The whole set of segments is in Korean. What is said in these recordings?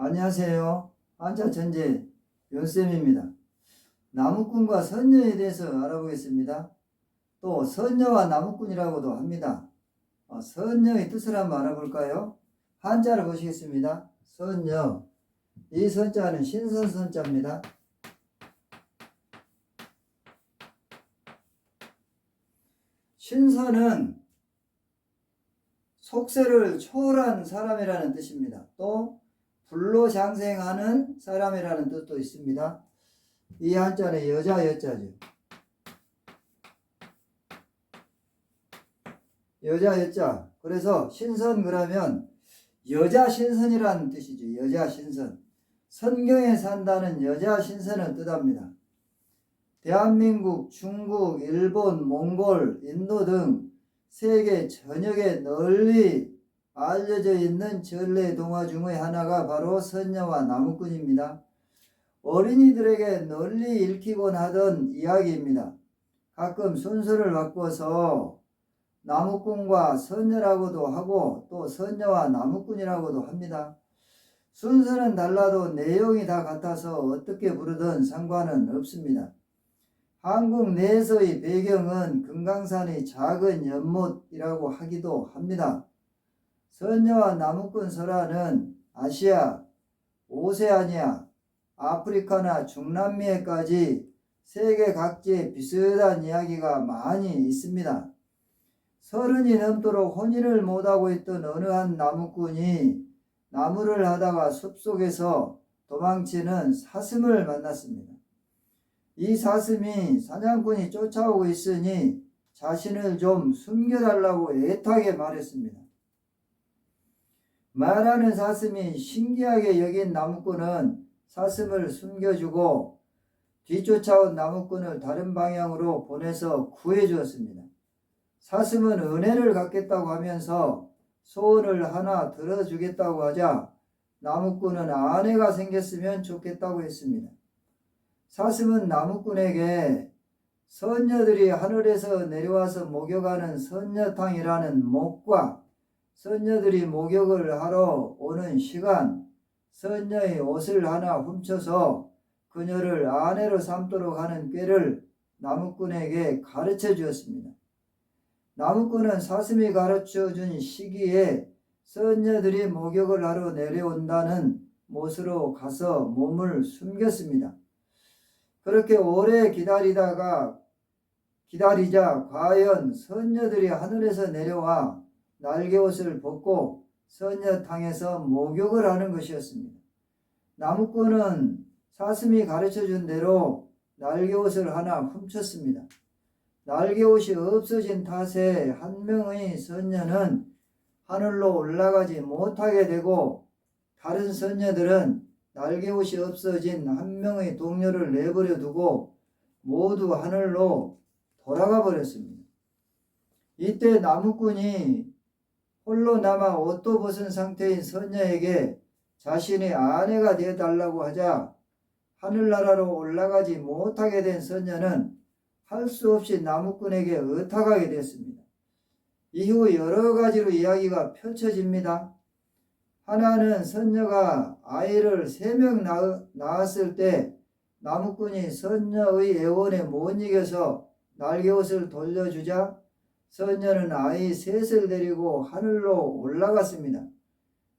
안녕하세요. 한자천재 윤쌤입니다. 나무꾼과 선녀에 대해서 알아보겠습니다. 또 선녀와 나무꾼이라고도 합니다. 선녀의 뜻을 한번 알아볼까요? 한자를 보시겠습니다. 선녀, 이 선자는 신선선자입니다. 신선은 속세를 초월한 사람이라는 뜻입니다. 또 불로장생하는 사람이라는 뜻도 있습니다. 이 한자는 여자 여자죠. 여자 여자. 그래서 신선 그러면 여자 신선이라는 뜻이죠. 여자 신선. 선경에 산다는 여자 신선을 뜻합니다. 대한민국, 중국, 일본, 몽골, 인도 등 세계 전역에 널리 알려져 있는 전래 동화 중의 하나가 바로 선녀와 나무꾼입니다. 어린이들에게 널리 읽히곤 하던 이야기입니다. 가끔 순서를 바꿔서 나무꾼과 선녀라고도 하고 또 선녀와 나무꾼이라고도 합니다. 순서는 달라도 내용이 다 같아서 어떻게 부르든 상관은 없습니다. 한국 내에서의 배경은 금강산의 작은 연못이라고 하기도 합니다. 선녀와 나무꾼 설화는 아시아, 오세아니아, 아프리카나 중남미에까지 세계 각지에 비슷한 이야기가 많이 있습니다. 30이 넘도록 혼인을 못하고 있던 어느 한 나무꾼이 나무를 하다가 숲속에서 도망치는 사슴을 만났습니다. 이 사슴이 사냥꾼이 쫓아오고 있으니 자신을 좀 숨겨달라고 애타게 말했습니다. 말하는 사슴이 신기하게 여긴 나무꾼은 사슴을 숨겨주고 뒤쫓아온 나무꾼을 다른 방향으로 보내서 구해주었습니다. 사슴은 은혜를 갚겠다고 하면서 소원을 하나 들어주겠다고 하자 나무꾼은 아내가 생겼으면 좋겠다고 했습니다. 사슴은 나무꾼에게 선녀들이 하늘에서 내려와서 목욕하는 선녀탕이라는 목과 선녀들이 목욕을 하러 오는 시간, 선녀의 옷을 하나 훔쳐서 그녀를 아내로 삼도록 하는 꾀를 나무꾼에게 가르쳐 주었습니다. 나무꾼은 사슴이 가르쳐 준 시기에 선녀들이 목욕을 하러 내려온다는 못으로 가서 몸을 숨겼습니다. 그렇게 오래 기다리자 과연 선녀들이 하늘에서 내려와 날개옷을 벗고 선녀탕에서 목욕을 하는 것이었습니다. 나무꾼은 사슴이 가르쳐준 대로 날개옷을 하나 훔쳤습니다. 날개옷이 없어진 탓에 한 명의 선녀는 하늘로 올라가지 못하게 되고 다른 선녀들은 날개옷이 없어진 한 명의 동료를 내버려 두고 모두 하늘로 돌아가 버렸습니다. 이때 나무꾼이 홀로 남아 옷도 벗은 상태인 선녀에게 자신의 아내가 되어달라고 하자 하늘나라로 올라가지 못하게 된 선녀는 할 수 없이 나무꾼에게 의탁하게 됐습니다. 이후 여러 가지로 이야기가 펼쳐집니다. 하나는 선녀가 아이를 3명 낳았을 때 나무꾼이 선녀의 애원에 못 이겨서 날개옷을 돌려주자 선녀는 아이 셋을 데리고 하늘로 올라갔습니다.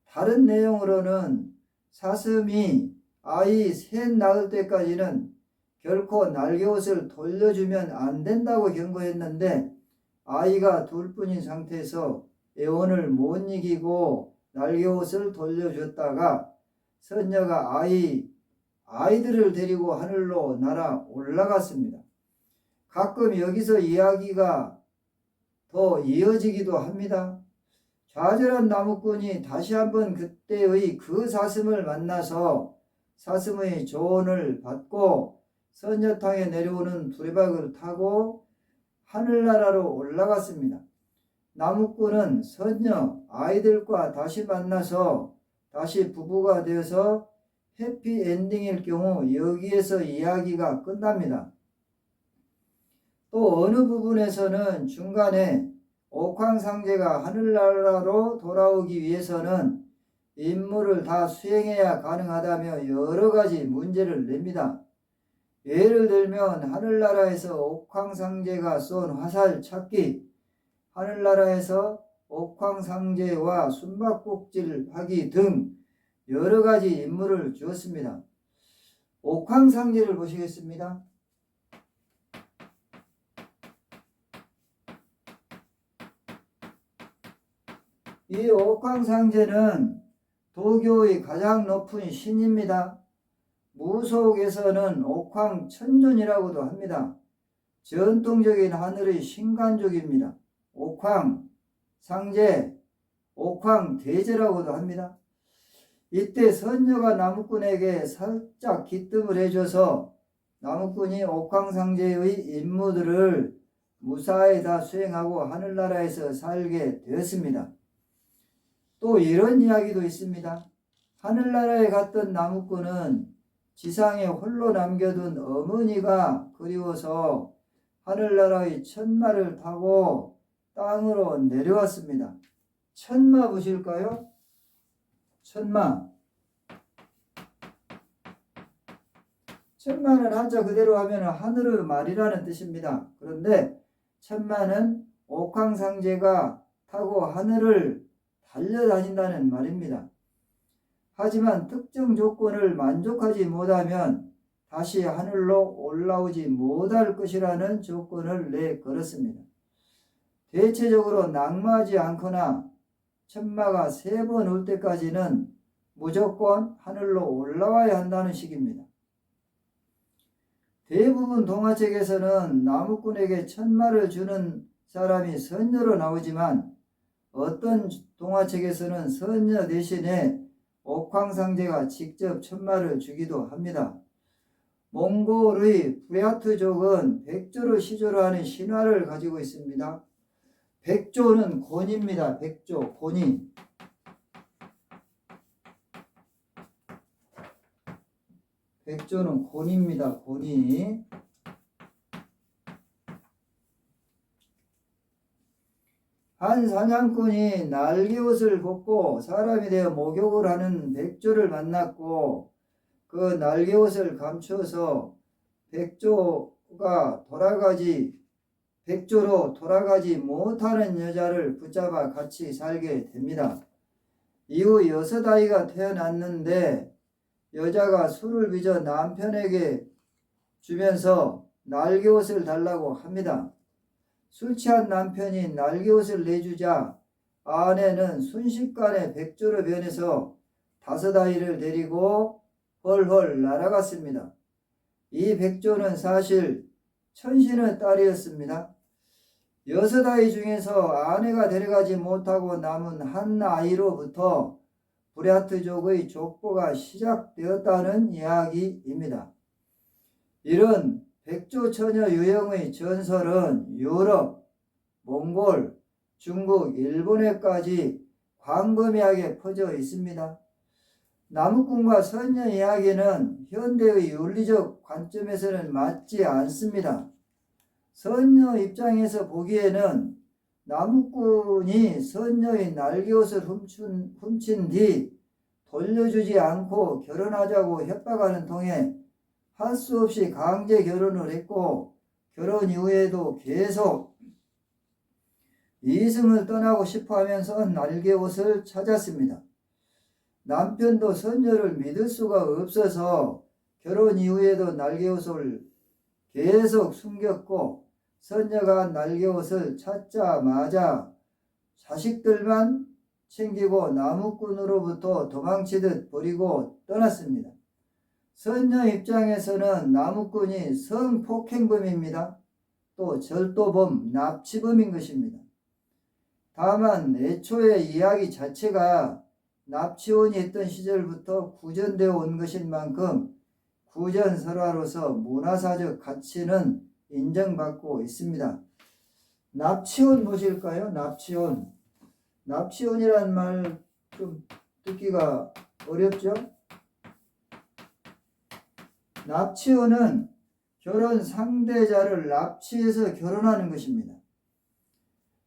다른 내용으로는 사슴이 아이 셋 낳을 때까지는 결코 날개옷을 돌려주면 안 된다고 경고했는데 아이가 둘뿐인 상태에서 애원을 못 이기고 날개옷을 돌려줬다가 선녀가 아이들을 데리고 하늘로 날아 올라갔습니다. 가끔 여기서 이야기가 더 이어지기도 합니다. 좌절한 나무꾼이 다시 한번 그때의 그 사슴을 만나서 사슴의 조언을 받고 선녀탕에 내려오는 두레박을 타고 하늘나라로 올라갔습니다. 나무꾼은 선녀, 아이들과 다시 만나서 다시 부부가 되어서 해피엔딩일 경우 여기에서 이야기가 끝납니다. 또 어느 부분에서는 중간에 옥황상제가 하늘나라로 돌아오기 위해서는 임무를 다 수행해야 가능하다며 여러 가지 문제를 냅니다. 예를 들면 하늘나라에서 옥황상제가 쏜 화살 찾기, 하늘나라에서 옥황상제와 숨바꼭질하기 등 여러 가지 임무를 주었습니다. 옥황상제를 보시겠습니다. 이 옥황상제는 도교의 가장 높은 신입니다. 무속에서는 옥황천존이라고도 합니다. 전통적인 하늘의 신간족입니다. 옥황상제, 옥황대제라고도 합니다. 이때 선녀가 나무꾼에게 살짝 기뜸을 해줘서 나무꾼이 옥황상제의 임무들을 무사히 다 수행하고 하늘나라에서 살게 되었습니다. 또 이런 이야기도 있습니다. 하늘나라에 갔던 나무꾼은 지상에 홀로 남겨둔 어머니가 그리워서 하늘나라의 천마를 타고 땅으로 내려왔습니다. 천마 보실까요? 천마. 천마는 한자 그대로 하면 하늘의 말이라는 뜻입니다. 그런데 천마는 옥황상제가 타고 하늘을 달려다닌다는 말입니다. 하지만 특정 조건을 만족하지 못하면 다시 하늘로 올라오지 못할 것이라는 조건을 내걸었습니다. 대체적으로 낙마하지 않거나 천마가 3번 올 때까지는 무조건 하늘로 올라와야 한다는 식입니다. 대부분 동화책에서는 나무꾼에게 천마를 주는 사람이 선녀로 나오지만 어떤 동화책에서는 선녀 대신에 옥황상제가 직접 천마를 주기도 합니다. 몽골의 부랴트족은 백조를 시조로 하는 신화를 가지고 있습니다. 백조는 곤입니다. 백조, 곤이. 백조는 곤입니다. 곤이. 한 사냥꾼이 날개옷을 벗고 사람이 되어 목욕을 하는 백조를 만났고 그 날개옷을 감추어서 백조로 돌아가지 못하는 여자를 붙잡아 같이 살게 됩니다. 이후 6아이가 태어났는데 여자가 술을 빚어 남편에게 주면서 날개옷을 달라고 합니다. 술 취한 남편이 날개옷을 내주자 아내는 순식간에 백조로 변해서 5아이를 데리고 헐헐 날아갔습니다. 이 백조는 사실 천신의 딸이었습니다. 6아이 중에서 아내가 데려가지 못하고 남은 한 아이로부터 부랴트족의 족보가 시작되었다는 이야기입니다. 이런 백조 처녀 유형의 전설은 유럽, 몽골, 중국, 일본에까지 광범위하게 퍼져 있습니다. 나무꾼과 선녀 이야기는 현대의 윤리적 관점에서는 맞지 않습니다. 선녀 입장에서 보기에는 나무꾼이 선녀의 날개옷을 훔친 뒤 돌려주지 않고 결혼하자고 협박하는 통에 할 수 없이 강제 결혼을 했고 결혼 이후에도 계속 이승을 떠나고 싶어 하면서 날개옷을 찾았습니다. 남편도 선녀를 믿을 수가 없어서 결혼 이후에도 날개옷을 계속 숨겼고 선녀가 날개옷을 찾자마자 자식들만 챙기고 나무꾼으로부터 도망치듯 버리고 떠났습니다. 선녀 입장에서는 나무꾼이 성폭행범입니다. 또 절도범, 납치범인 것입니다. 다만 애초에 이야기 자체가 납치원이 있던 시절부터 구전되어 온 것인 만큼 구전설화로서 문화사적 가치는 인정받고 있습니다. 납치원 보실까요? 납치원. 납치원이란 말 좀 듣기가 어렵죠? 납치원은 결혼 상대자를 납치해서 결혼하는 것입니다.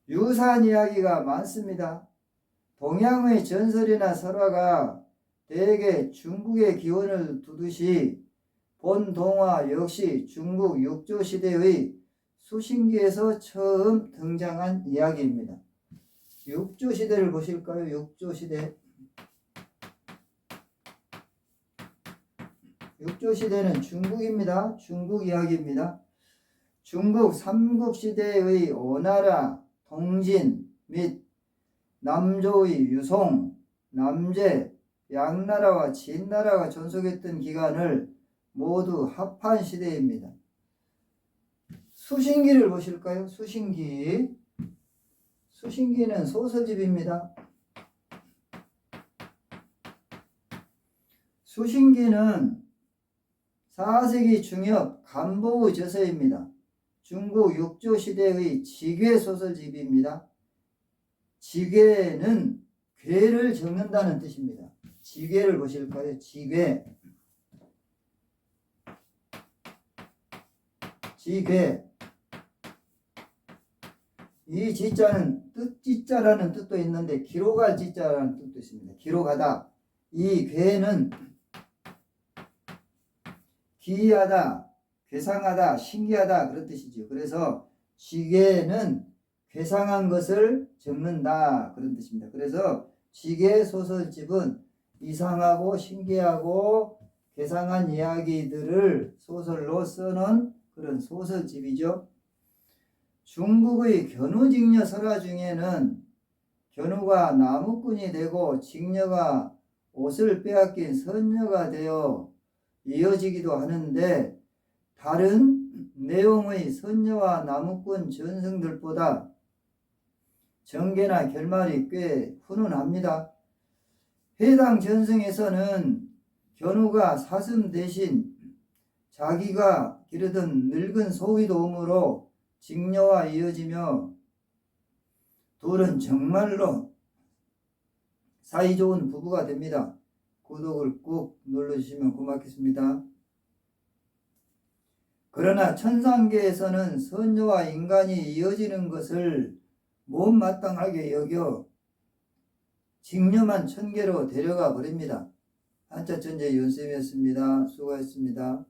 유사한 이야기가 많습니다. 동양의 전설이나 설화가 대개 중국의 기원을 두듯이 본 동화 역시 중국 육조 시대의 수신기에서 처음 등장한 이야기입니다. 육조 시대를 보실까요? 육조 시대. 육조 시대는 중국입니다. 중국 이야기입니다. 중국 삼국시대의 오나라, 동진 및 남조의 유송, 남제, 양나라와 진나라가 존속했던 기간을 모두 합한 시대입니다. 수신기를 보실까요? 수신기. 수신기는 소설집입니다. 수신기는 4세기 중엽 간보의 저서입니다. 중국 육조 시대의 지괴 소설집입니다. 지괴는 괴를 적는다는 뜻입니다. 지괴를 보실까요? 지괴. 지괴. 이 지자는 뜻지자라는 뜻도 있는데 기록할 지자라는 뜻도 있습니다. 기록하다. 이 괴는 기이하다, 괴상하다, 신기하다 그런 뜻이죠. 그래서 지괴는 괴상한 것을 적는다 그런 뜻입니다. 그래서 지괴 소설집은 이상하고 신기하고 괴상한 이야기들을 소설로 써놓은 그런 소설집이죠. 중국의 견우직녀 설화 중에는 견우가 나무꾼이 되고 직녀가 옷을 빼앗긴 선녀가 되어 이어지기도 하는데 다른 내용의 선녀와 나무꾼 전승들보다 전개나 결말이 꽤 훈훈합니다. 해당 전승에서는 견우가 사슴 대신 자기가 기르던 늙은 소의 도움으로 직녀와 이어지며 둘은 정말로 사이좋은 부부가 됩니다. 구독을 꾹 눌러주시면 고맙겠습니다. 그러나 천상계에서는 선녀와 인간이 이어지는 것을 못마땅하게 여겨 직녀만 천계로 데려가 버립니다. 한자천재 윤쌤이었습니다. 수고하셨습니다.